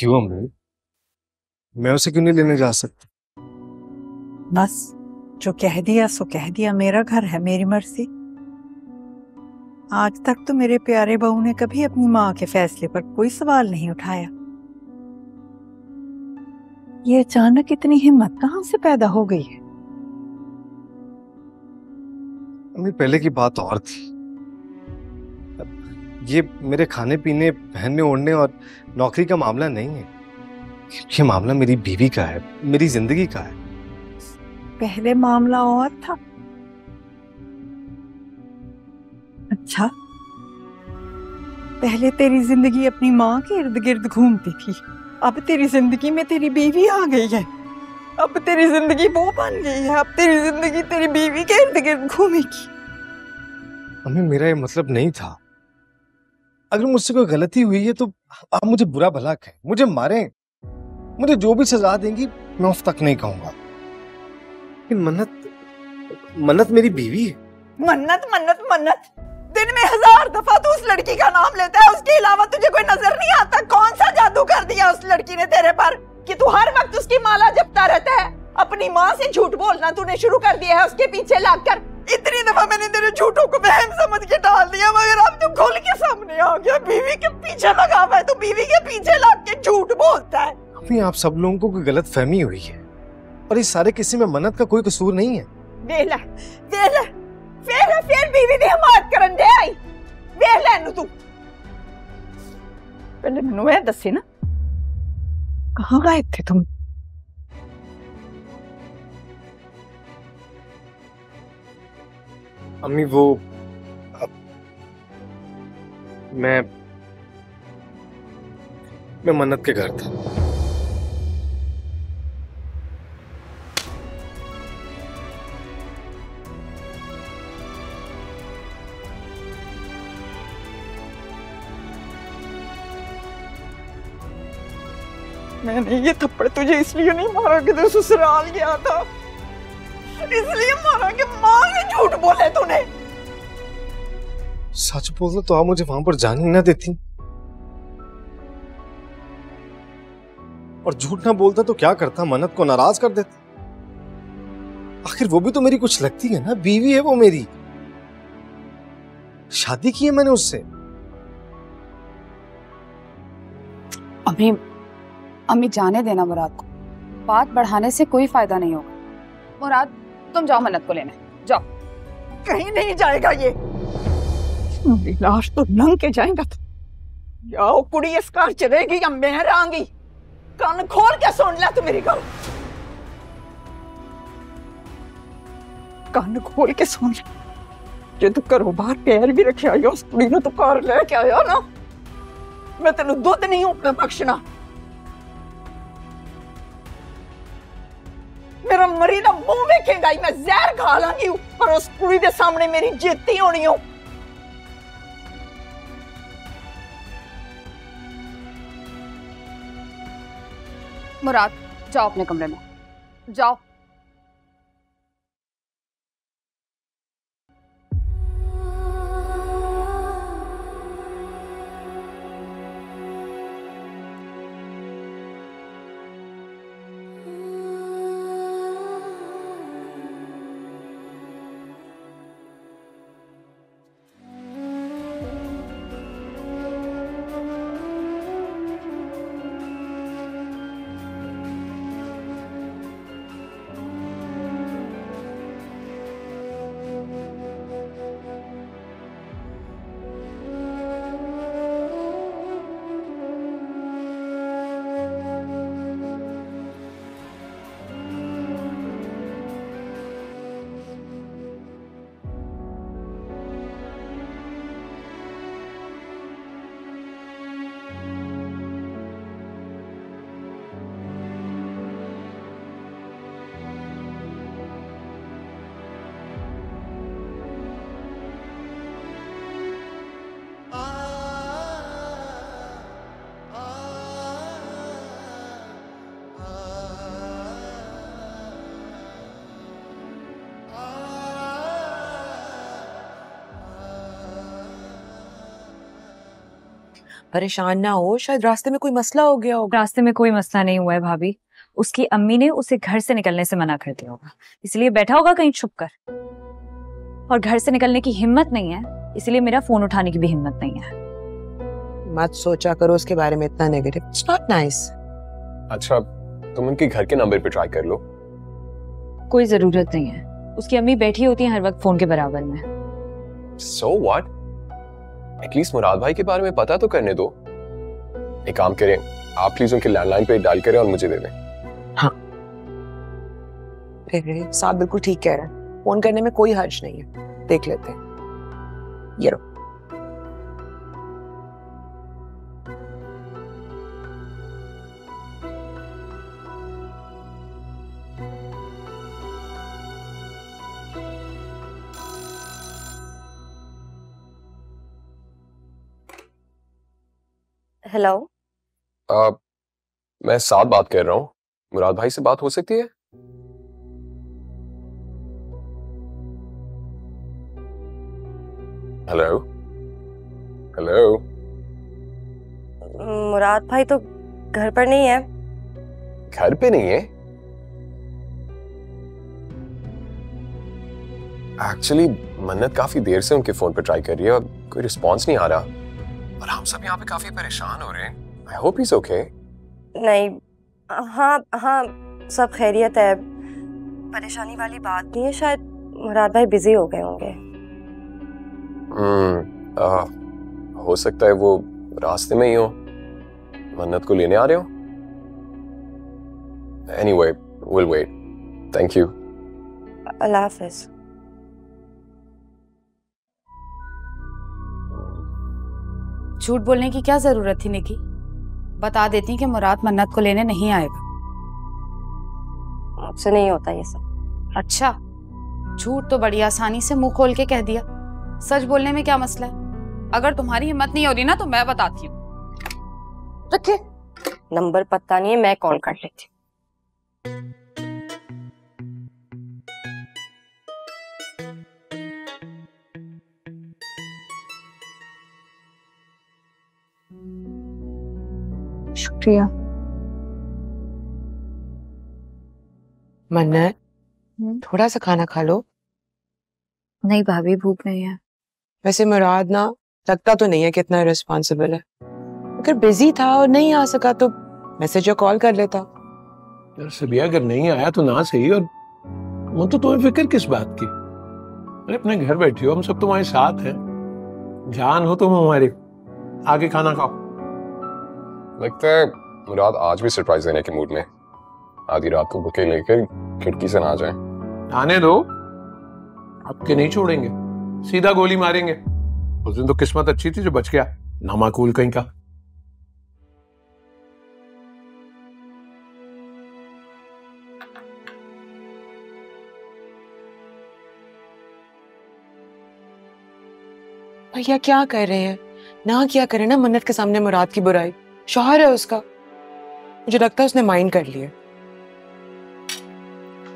क्यों अमृत? मैं उसे क्यों नहीं लेने जा सकता? बस जो कह दिया सो कह दिया, मेरा घर है, मेरी मर्जी। आज तक तो मेरे प्यारे बहू ने कभी अपनी माँ के फैसले पर कोई सवाल नहीं उठाया। ये अचानक इतनी हिम्मत कहाँ से पैदा हो गई है? अम्मी पहले की बात और थी। ये मेरे खाने पीने, पहनने ओढ़ने और नौकरी का मामला नहीं है। ये मामला मेरी बीवी का है, मेरी जिंदगी का है। पहले मामला और था। अच्छा, पहले तेरी जिंदगी अपनी माँ के इर्द गिर्द घूमती थी, अब तेरी जिंदगी में तेरी बीवी आ गई है। अब तेरी जिंदगी वो बन गई है, अब तेरी जिंदगी तेरी बीवी के इर्द गिर्द घूमेगी। अम्मी मेरा ये मतलब नहीं था। अगर मुझसे कोई गलती हुई है तो आप मुझे बुरा भला कहें, मुझे मारें, मुझे जो भी सजा देंगी मैं उस तक नहीं कहूंगा। लेकिन मन्नत मेरी बीवी है। मन्नत मन्नत मन्नत, दिन में 1000 दफा तू उस लड़की का नाम लेता है, उसके अलावा तुझे कोई नजर नहीं आता? कौन सा जादू कर दिया उस लड़की ने तेरे पर कि तू हर वक्त उसकी माला जपता रहता है? अपनी माँ से झूठ बोलना तूने शुरू कर दिया है उसके पीछे लगकर। इतनी दफा मैंने तेरे झूठों को वहम समझ के डाल दिया, मगर अब तू खुल के सामने आ गया। बीवी के पीछे लगा हुआ है, तू बीवी के पीछे लग के झूठ बोलता है। अम्मी आप सब लोगों को कोई गलत फहमी हुई है और इस सारे किस्से में मन्नत का कोई कसूर नहीं है। वेला वेला फिर बीवी ने हिमायत करन दे आई। वेख ले तू पहले मैनू ये दसे ना, कहाँ गए थे तुम? अम्मी वो मैं मन्नत के घर था। मैंने ये थप्पड़ तुझे इसलिए नहीं मारा कि तू ससुराल गया था, इसलिए मारा कि माँ ने झूठ बोले तूने। सच बोलता तो आप मुझे वहां पर जाने ना देती, और झूठ ना बोलता तो क्या करता? मन्नत को नाराज कर देता। आखिर वो भी तो मेरी कुछ लगती है ना, बीवी है वो मेरी, शादी की है मैंने उससे। अम्मी जाने देना मुराद को, बात बढ़ाने से कोई फायदा नहीं होगा। मुराद तुम जाओ मन्नत को लेने, जाओ। कहीं नहीं जाएगा ये, मेरी लाश तो नंग के जाएगा। जाओ कुड़ी इस घर च रहेगी या मैं रहांगी? कान खोल के सुन ले तू मेरी गल, कान खोल के सुन ले। जे तू घरों बाहर पैर भी रखे आयो उस कुड़ी नूं तू घर लेके आया ना, मैं तेनू दुध नहीं होना बख्शना। मेरा मरी दा मुंह वेखेगा ही, मैं जहर खा लांगी, पर उस कुड़ी दे सामने मेरी जिद्दी होनी हो। मुराद जाओ अपने कमरे में, जाओ। परेशान ना हो, शायद रास्ते में कोई मसला हो गया होगा। रास्ते में कोई मसला नहीं हुआ है भाभी, उसकी अम्मी ने उसे घर से निकलने से मना कर दिया होगा, इसलिए बैठा होगा कहीं छुप कर। और घर से निकलने की हिम्मत नहीं है, इसलिए मेरा फोन उठाने की भी हिम्मत नहीं है। मत सोचा करो उसके बारे में इतना नेगेटिव, इट्स नॉट नाइस। अच्छा, तुम उनके घर के नंबर पे ट्राई कर लो। कोई जरूरत नहीं है, उसकी अम्मी बैठी होती है हर वक्त फोन के बराबर में। So what? एटलीस्ट मुराद भाई के बारे में पता तो करने दो। एक काम करें, आप प्लीज उनके लैंडलाइन पे डायल करें और मुझे दे दें। हाँ, साहब बिल्कुल ठीक कह रहे हैं, फोन करने में कोई हर्ज नहीं है, देख लेते हैं। ये लो। हेलो। मैं साथ बात कर रहा हूँ, मुराद भाई से बात हो सकती है? Hello hello. मुराद भाई तो घर पर नहीं है। घर पे नहीं है? एक्चुअली मन्नत काफी देर से उनके फोन पे ट्राई कर रही है और कोई रिस्पॉन्स नहीं आ रहा, और हम सब यहाँ पे काफी परेशान हो रहे हैं। I hope is okay. नहीं, हाँ हाँ, सब खैरियत है, परेशानी वाली बात नहीं है। शायद मुराद भाई बिजी हो गए होंगे। हो सकता है वो रास्ते में ही हो, मन्नत को लेने आ रहे हो। Anyway, will wait. Thank you. अल्लाह हाफिज। झूठ बोलने की क्या जरूरत थी निकी? बता देती कि मुराद मन्नत को लेने नहीं आएगा। मुझसे नहीं होता ये सब। अच्छा, झूठ तो बड़ी आसानी से मुंह खोल के कह दिया, सच बोलने में क्या मसला है? अगर तुम्हारी हिम्मत नहीं हो रही ना तो मैं बताती हूँ। रखिए, नंबर पता नहीं है, मैं कॉल कर लेती हूँ। शुक्रिया। मन्नत, थोड़ा सा खाना खा लो। नहीं भाभी, भूख नहीं है। वैसे मुराद ना लगता तो नहीं है कितना रिस्पॉन्सिबल है। अगर बिजी था और नहीं आ सका तो मैसेज या कॉल कर लेता। यार सबिया, अगर नहीं आया तो ना सही, और वो तो तुम्हें फिक्र किस बात की? अरे अपने घर बैठी हो, हम सब तुम्हारे साथ हैं, जान हो तुम हमारे। आगे खाना खाओ। लगता है मुराद आज भी सरप्राइज देने के मूड में। आधी रात को बुके लेकर खिड़की से ना जाए। आने दो, आपके नहीं छोड़ेंगे, सीधा गोली मारेंगे। उस दिन तो किस्मत अच्छी थी जो बच गया, नामाकूल कहीं का। भैया क्या कर रहे हैं? ना क्या करे ना मन्नत के सामने मुराद की बुराई। शौहर है उसका, मुझे लगता है उसने माइंड कर लिया।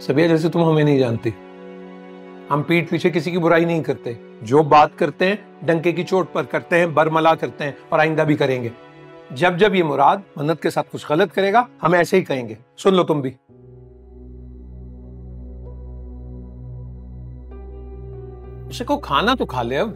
सबिया, जैसे तुम हमें नहीं जानती, हम पीठ पीछे किसी की बुराई नहीं करते। जो बात करते हैं डंके की चोट पर करते हैं, बरमला करते हैं, और आइंदा भी करेंगे। जब जब ये मुराद मन्नत के साथ कुछ गलत करेगा हम ऐसे ही कहेंगे। सुन लो तुम भी। उसे को खाना तो खा ले अब।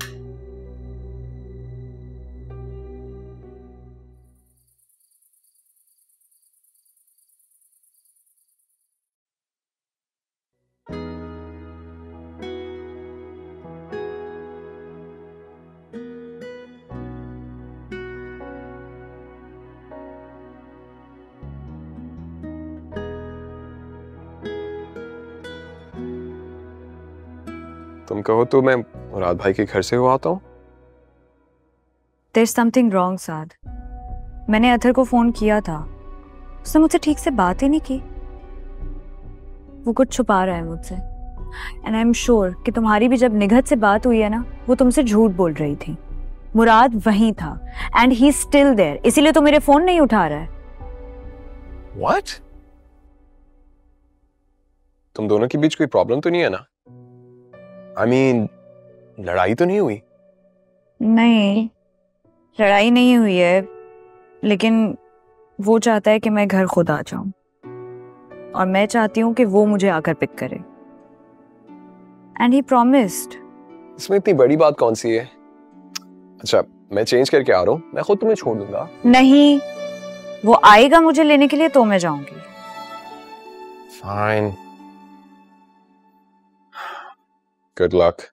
तुम कहो तो मैं मुराद भाई के घर से हो आता हूँ। There's something wrong, साद। मैंने अथर को फोन किया था, उसने मुझसे ठीक से बात ही नहीं की। वो कुछ छुपा रहा है मुझसे। एंड आई एम श्योर कि तुम्हारी भी जब निगहत से बात हुई है ना, वो तुमसे झूठ बोल रही थी। मुराद वहीं था एंड ही स्टिल देयर, इसीलिए तो मेरे फोन नहीं उठा रहा है। What? तुम दोनों के बीच कोई प्रॉब्लम तो नहीं है ना? I mean, लड़ाई तो नहीं हुई? नहीं, लड़ाई नहीं हुई है, लेकिन वो चाहता है कि मैं घर खुद आ जाऊं और मैं चाहती हूँ कि वो मुझे आकर पिक करे। And he promised. इसमें इतनी बड़ी बात कौन सी है? अच्छा, मैं चेंज करके आ रहा हूँ, मैं खुद तुम्हें छोड़ दूंगा। नहीं, वो आएगा मुझे लेने के लिए तो मैं जाऊंगी। Fine, good luck.